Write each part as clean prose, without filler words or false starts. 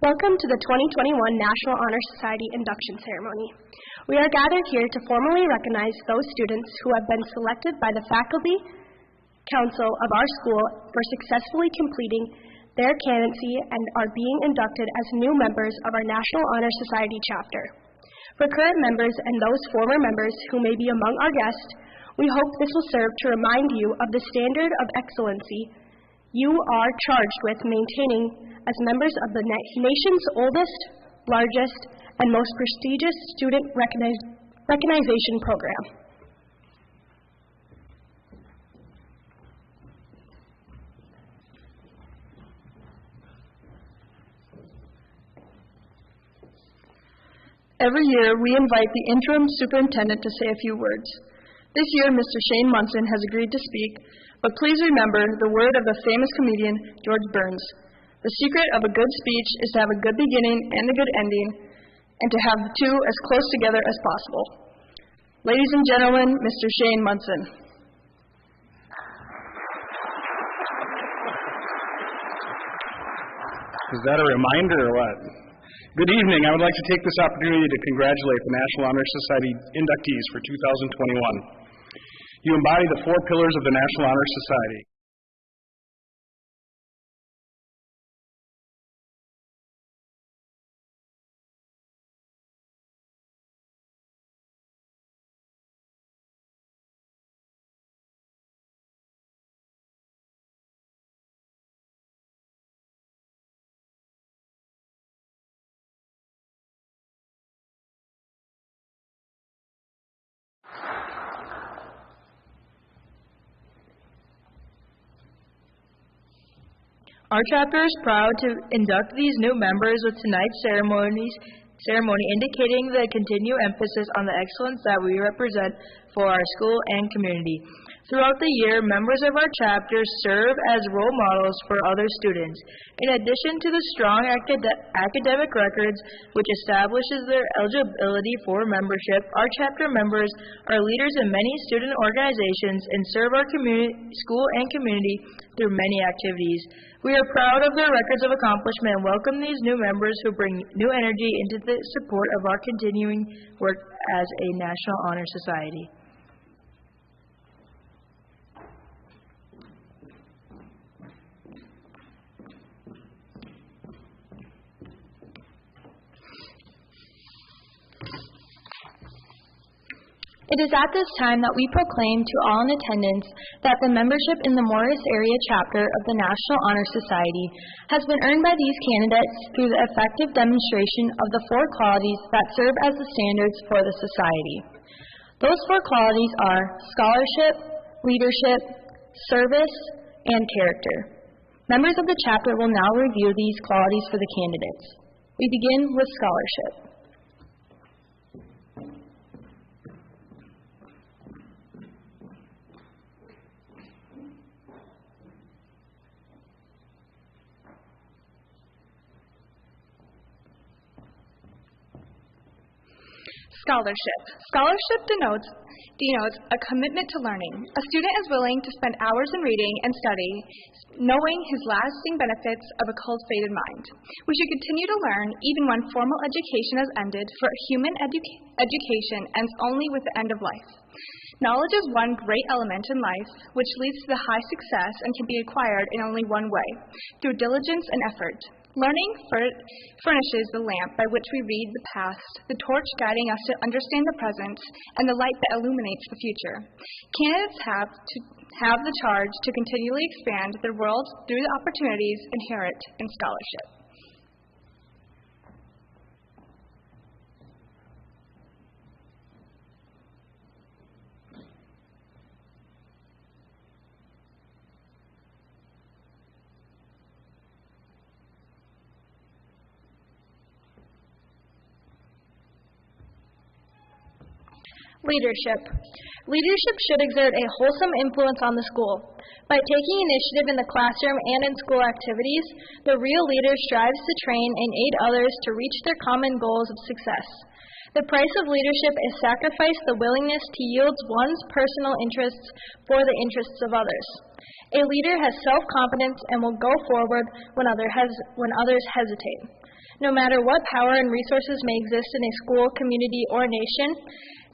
Welcome to the 2021 National Honor Society Induction Ceremony. We are gathered here to formally recognize those students who have been selected by the Faculty Council of our school for successfully completing their candidacy and are being inducted as new members of our National Honor Society chapter. For current members and those former members who may be among our guests, we hope this will serve to remind you of the standard of excellency you are charged with maintaining as members of the nation's oldest, largest, and most prestigious student recognition program. Every year, we invite the interim superintendent to say a few words. This year, Mr. Shane Munson has agreed to speak, but please remember the word of the famous comedian, George Burns. The secret of a good speech is to have a good beginning and a good ending, and to have the two as close together as possible. Ladies and gentlemen, Mr. Shane Munson. Is that a reminder or what? Good evening. I would like to take this opportunity to congratulate the National Honor Society inductees for 2021. You embody the four pillars of the National Honor Society. Our chapter is proud to induct these new members with tonight's ceremony indicating the continued emphasis on the excellence that we represent for our school and community. Throughout the year, members of our chapter serve as role models for other students. In addition to the strong academic records, which establishes their eligibility for membership, our chapter members are leaders in many student organizations and serve our school and community through many activities. We are proud of their records of accomplishment and welcome these new members who bring new energy into the support of our continuing work as a National Honor Society. It is at this time that we proclaim to all in attendance that the membership in the Morris Area Chapter of the National Honor Society has been earned by these candidates through the effective demonstration of the four qualities that serve as the standards for the society. Those four qualities are scholarship, leadership, service, and character. Members of the chapter will now review these qualities for the candidates. We begin with scholarship. Scholarship. Scholarship denotes a commitment to learning. A student is willing to spend hours in reading and study, knowing his lasting benefits of a cultivated mind. We should continue to learn even when formal education has ended, for human education ends only with the end of life. Knowledge is one great element in life, which leads to the high success and can be acquired in only one way, through diligence and effort. Learning furnishes the lamp by which we read the past, the torch guiding us to understand the present, and the light that illuminates the future. Candidates have the charge to continually expand their world through the opportunities inherent in scholarship. Leadership. Leadership should exert a wholesome influence on the school. By taking initiative in the classroom and in school activities, the real leader strives to train and aid others to reach their common goals of success. The price of leadership is sacrifice the willingness to yield one's personal interests for the interests of others. A leader has self-confidence and will go forward when others hesitate. No matter what power and resources may exist in a school, community, or nation,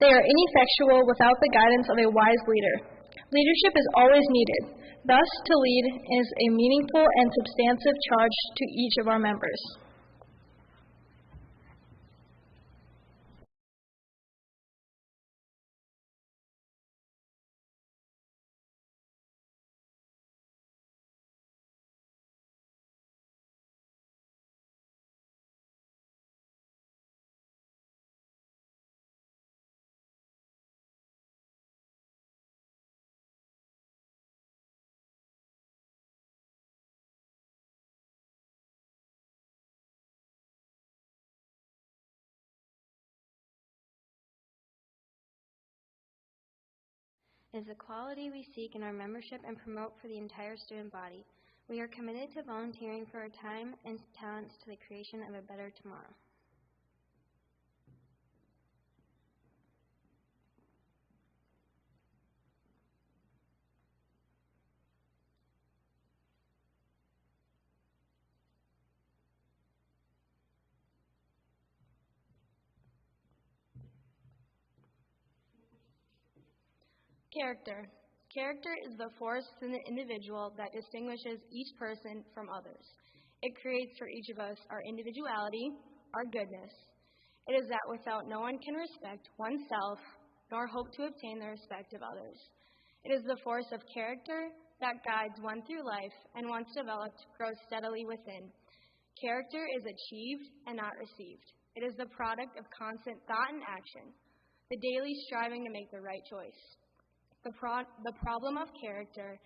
they are ineffectual without the guidance of a wise leader. Leadership is always needed. Thus, to lead is a meaningful and substantive charge to each of our members. It is a quality we seek in our membership and promote for the entire student body. We are committed to volunteering for our time and talents to the creation of a better tomorrow. Character. Character is the force in the individual that distinguishes each person from others. It creates for each of us our individuality, our goodness. It is that without no one can respect oneself nor hope to obtain the respect of others. It is the force of character that guides one through life and once developed grows steadily within. Character is achieved and not received. It is the product of constant thought and action, the daily striving to make the right choice. The problem of character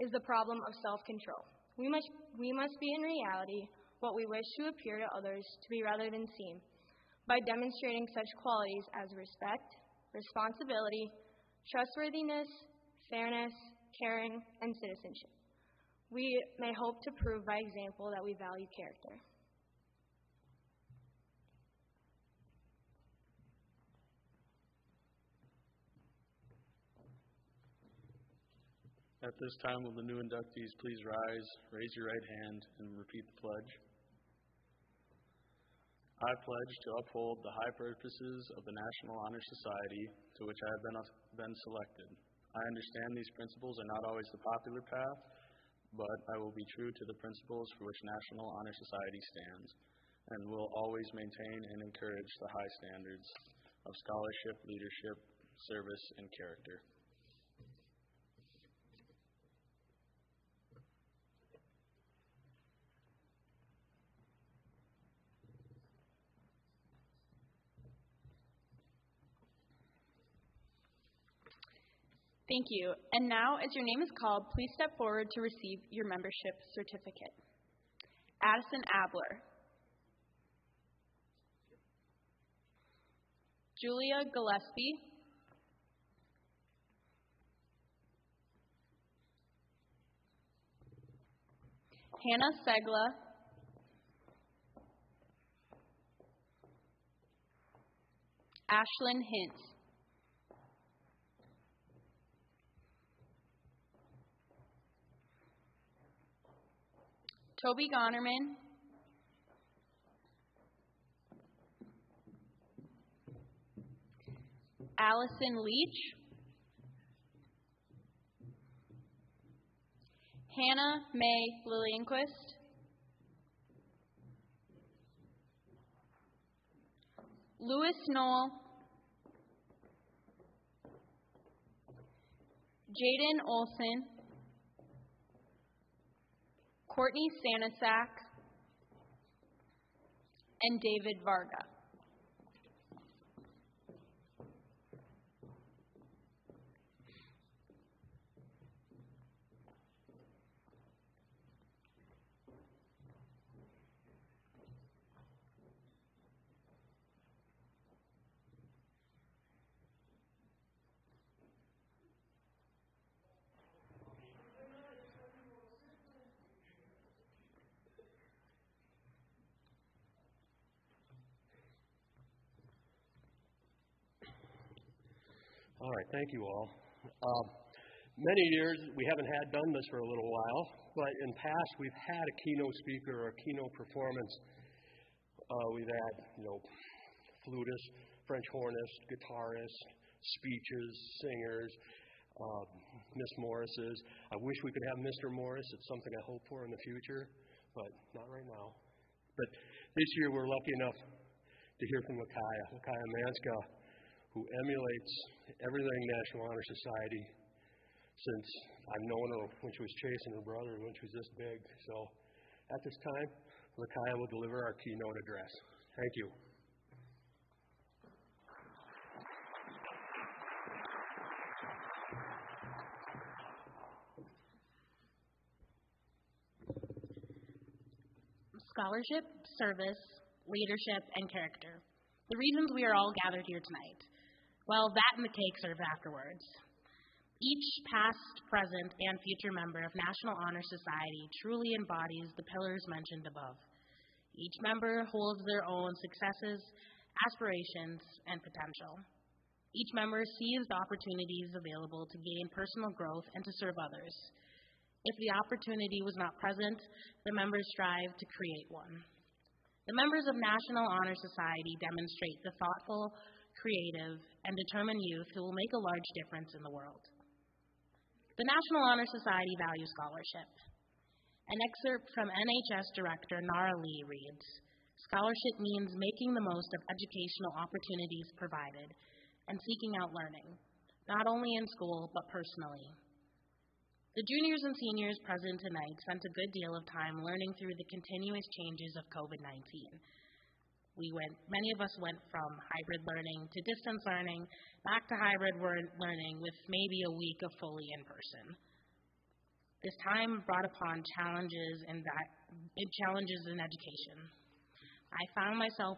is the problem of self-control. We must be in reality what we wish to appear to others to be rather than seem, by demonstrating such qualities as respect, responsibility, trustworthiness, fairness, caring, and citizenship. We may hope to prove by example that we value character. At this time, will the new inductees please rise, raise your right hand, and repeat the pledge. I pledge to uphold the high purposes of the National Honor Society to which I have been selected. I understand these principles are not always the popular path, but I will be true to the principles for which National Honor Society stands, and will always maintain and encourage the high standards of scholarship, leadership, service, and character. Thank you. And now, as your name is called, please step forward to receive your membership certificate. Addison Abler. Julia Gillespie. Hannah Segla. Ashlyn Hintz. Toby Gonerman. Allison Leach. Hannah May Lillianquist. Louis Knoll. Jaden Olson. Courtney Stanisak, and David Varga. All right, thank you all. Many years we haven't done this for a little while, but in past we've had a keynote speaker or a keynote performance We've had, flutists, French hornists, guitarists, speeches, singers, Miss Morrises. I wish we could have Mr. Morris. It's something I hope for in the future, but not right now. But this year we're lucky enough to hear from Micaiah Manska, who emulates everything National Honor Society since I've known her when she was chasing her brother when she was this big. So at this time, Micaiah will deliver our keynote address. Thank you. Scholarship, service, leadership, and character. The reasons we are all gathered here tonight. Well, that and the cake served afterwards. Each past, present, and future member of National Honor Society truly embodies the pillars mentioned above. Each member holds their own successes, aspirations, and potential. Each member sees the opportunities available to gain personal growth and to serve others. If the opportunity was not present, the members strive to create one. The members of National Honor Society demonstrate the thoughtful, creative, and determined youth who will make a large difference in the world. The National Honor Society values scholarship. An excerpt from NHS Director Nara Lee reads, "Scholarship means making the most of educational opportunities provided and seeking out learning, not only in school but personally. The juniors and seniors present tonight spent a good deal of time learning through the continuous changes of COVID-19. Many of us went from hybrid learning to distance learning, back to hybrid learning with maybe a week of fully in person. This time brought upon challenges in education. I found myself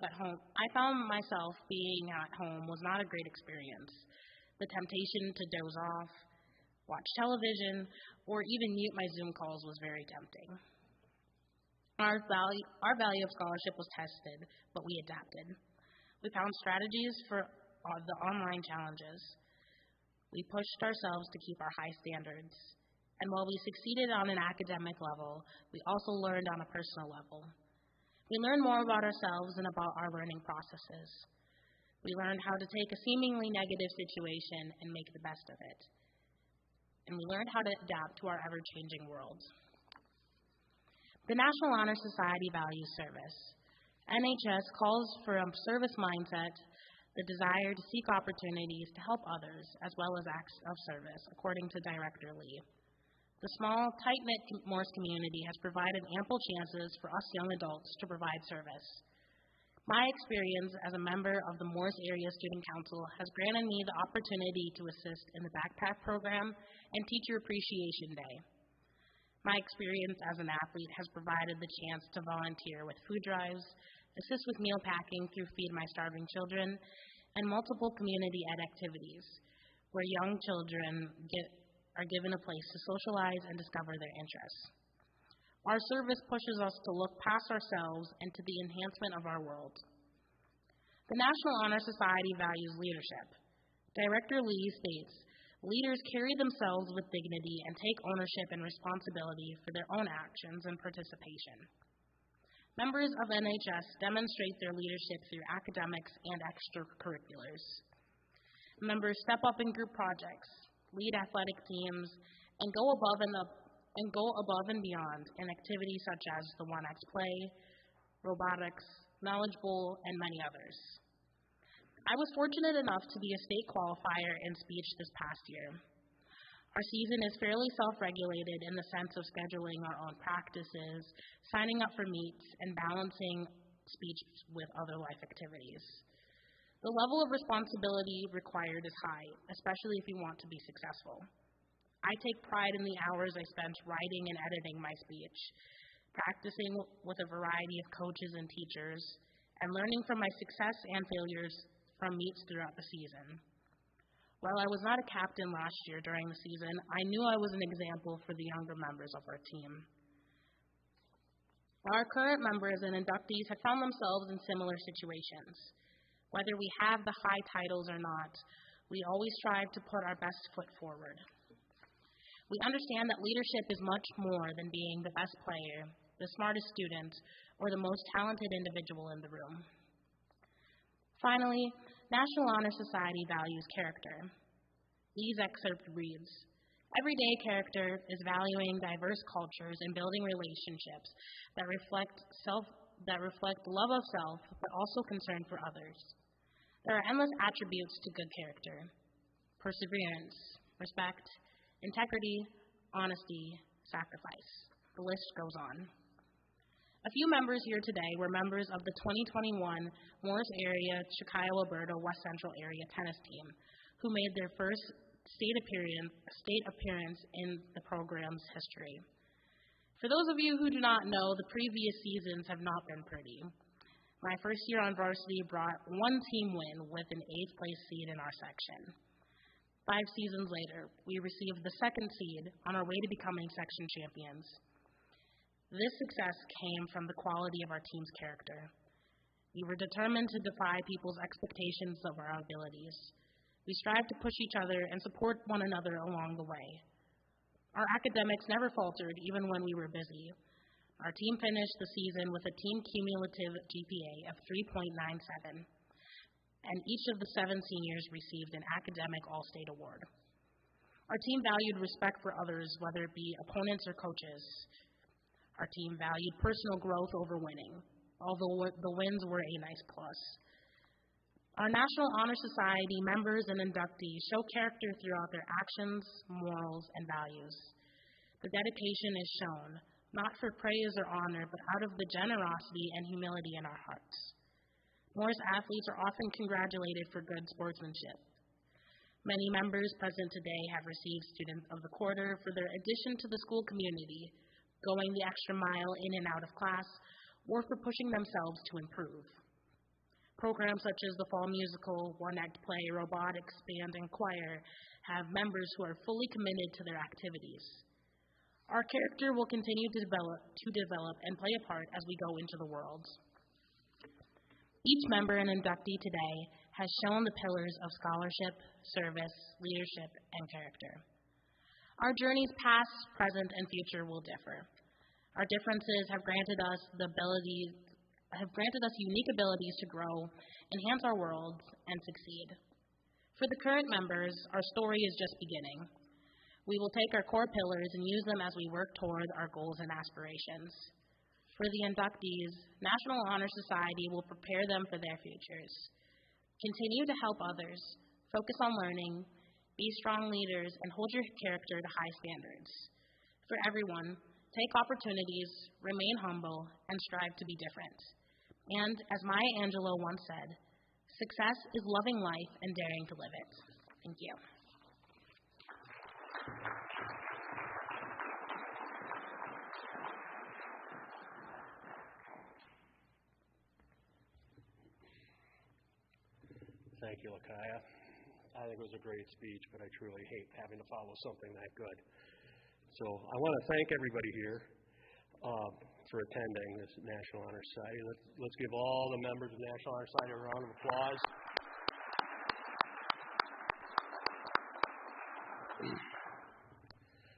being at home was not a great experience. The temptation to doze off, watch television, or even mute my Zoom calls was very tempting. Our value of scholarship was tested, but we adapted. We found strategies for the online challenges. We pushed ourselves to keep our high standards. And while we succeeded on an academic level, we also learned on a personal level. We learned more about ourselves and about our learning processes. We learned how to take a seemingly negative situation and make the best of it. And we learned how to adapt to our ever-changing world. The National Honor Society values service. NHS calls for a service mindset, the desire to seek opportunities to help others, as well as acts of service, according to Director Lee. The small, tight-knit MAHS community has provided ample chances for us young adults to provide service. My experience as a member of the MAHS Area Student Council has granted me the opportunity to assist in the backpack program and Teacher Appreciation Day. My experience as an athlete has provided the chance to volunteer with food drives, assist with meal packing through Feed My Starving Children, and multiple community ed activities, where young children are given a place to socialize and discover their interests. Our service pushes us to look past ourselves and to the enhancement of our world. The National Honor Society values leadership. Director Lee states, "Leaders carry themselves with dignity and take ownership and responsibility for their own actions and participation. Members of NHS demonstrate their leadership through academics and extracurriculars. Members step up in group projects, lead athletic teams, and go above and beyond in activities such as the 1X Play, robotics, Knowledge Bowl, and many others. I was fortunate enough to be a state qualifier in speech this past year. Our season is fairly self-regulated in the sense of scheduling our own practices, signing up for meets, and balancing speech with other life activities. The level of responsibility required is high, especially if you want to be successful. I take pride in the hours I spent writing and editing my speech, practicing with a variety of coaches and teachers, and learning from my success and failures from meets throughout the season. While I was not a captain last year during the season, I knew I was an example for the younger members of our team. Our current members and inductees have found themselves in similar situations. Whether we have the high titles or not, we always strive to put our best foot forward. We understand that leadership is much more than being the best player, the smartest student, or the most talented individual in the room. Finally, National Honor Society values character. These excerpt reads, "Everyday character is valuing diverse cultures and building relationships that reflect love of self, but also concern for others. There are endless attributes to good character: perseverance, respect, integrity, honesty, sacrifice." The list goes on. A few members here today were members of the 2021 Morris Area, Chicago, Alberta, West Central Area tennis team, who made their first state appearance in the program's history. For those of you who do not know, the previous seasons have not been pretty. My first year on varsity brought one team win with an 8th place seed in our section. 5 seasons later, we received the 2nd seed on our way to becoming section champions. This success came from the quality of our team's character. We were determined to defy people's expectations of our abilities. We strived to push each other and support one another along the way. Our academics never faltered, even when we were busy. Our team finished the season with a team cumulative GPA of 3.97, and each of the 7 seniors received an academic all-state award. Our team valued respect for others, whether it be opponents or coaches. Our team valued personal growth over winning, although the wins were a nice plus. Our National Honor Society members and inductees show character throughout their actions, morals, and values. The dedication is shown, not for praise or honor, but out of the generosity and humility in our hearts. Morris athletes are often congratulated for good sportsmanship. Many members present today have received Student of the Quarter for their addition to the school community, going the extra mile in and out of class, or for pushing themselves to improve. Programs such as the Fall Musical, One Act Play, Robotics, Band, and Choir have members who are fully committed to their activities. Our character will continue to develop and play a part as we go into the world. Each member and inductee today has shown the pillars of scholarship, service, leadership, and character. Our journeys past, present, and future will differ. Our differences have granted us unique abilities to grow, enhance our worlds, and succeed. For the current members, our story is just beginning. We will take our core pillars and use them as we work toward our goals and aspirations. For the inductees, National Honor Society will prepare them for their futures. Continue to help others, focus on learning, be strong leaders, and hold your character to high standards. For everyone, take opportunities, remain humble, and strive to be different. And, as Maya Angelou once said, success is loving life and daring to live it. Thank you. Thank you, Lakaya. I think it was a great speech, but I truly hate having to follow something that good. So I want to thank everybody here for attending this National Honor Society. Let's give all the members of the National Honor Society a round of applause.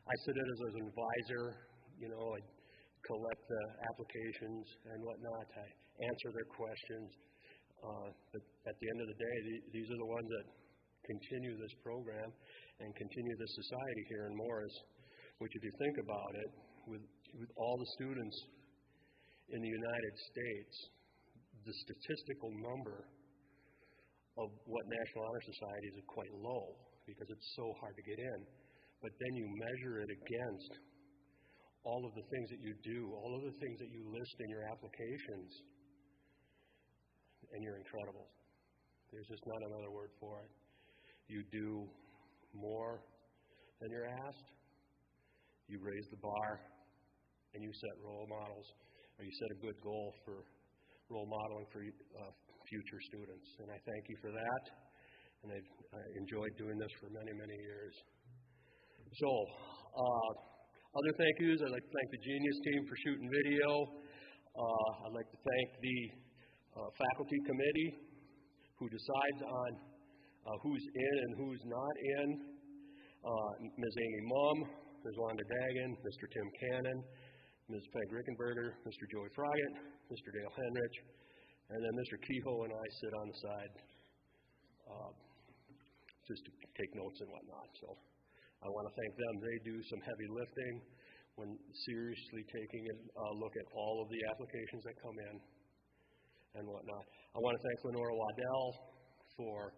I sit in as an advisor. I collect the applications and whatnot. I answer their questions. But at the end of the day, these are the ones that continue this program and continue this society here in Morris, which, if you think about it, with all the students in the United States, the statistical number of what National Honor Society is quite low because it's so hard to get in. But then you measure it against all of the things that you do, all of the things that you list in your applications, and you're incredible. There's just not another word for it. You do more than you're asked. You raise the bar, and you set role models, or you set a good goal for role modeling for future students. And I thank you for that, and I've enjoyed doing this for many, many years. So, other thank yous. I'd like to thank the Genius team for shooting video. I'd like to thank the faculty committee who decides on who's in and who's not in. Ms. Amy Mumm, Ms. Wanda Dagan, Mr. Tim Cannon, Ms. Peg Rickenberger, Mr. Joey Froggatt, Mr. Dale Henrich, and then Mr. Kehoe and I sit on the side just to take notes and whatnot. So I want to thank them. They do some heavy lifting when seriously taking a look at all of the applications that come in and whatnot. I want to thank Lenora Waddell for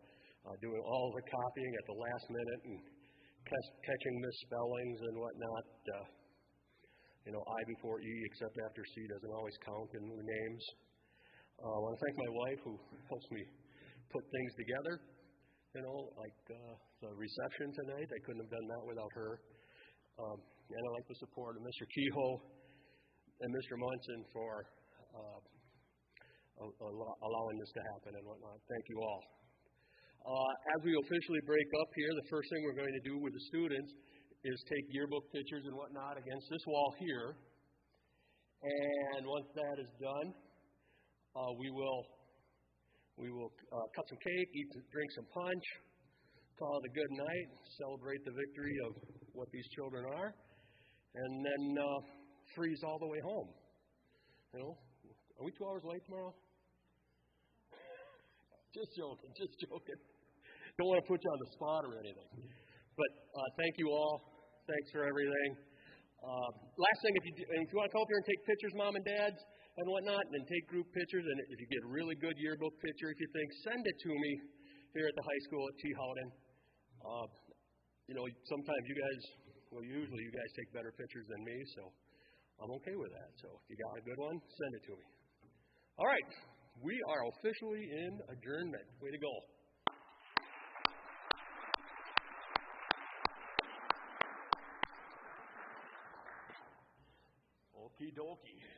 doing all the copying at the last minute and catching misspellings and whatnot. I before E except after C doesn't always count in the names. I want to thank my wife who helps me put things together, like the reception tonight. I couldn't have done that without her. And I'd like the support of Mr. Kehoe and Mr. Munson for allowing this to happen and whatnot. Thank you all. As we officially break up here, the first thing we're going to do with the students is take yearbook pictures and whatnot against this wall here. And once that is done, we will cut some cake, drink some punch, call it a good night, celebrate the victory of what these children are, and then freeze all the way home. Are we 2 hours late tomorrow? Just joking. Don't want to put you on the spot or anything. But thank you all. Thanks for everything. Last thing, if you want to come up here and take pictures, Mom and Dads, and whatnot, and take group pictures, and if you get a really good yearbook picture, if you think, send it to me here at the high school at T. Howden. Sometimes usually you guys take better pictures than me, so I'm okay with that. So if you got a good one, send it to me. All right, we are officially in adjournment. Way to go. Okie dokie.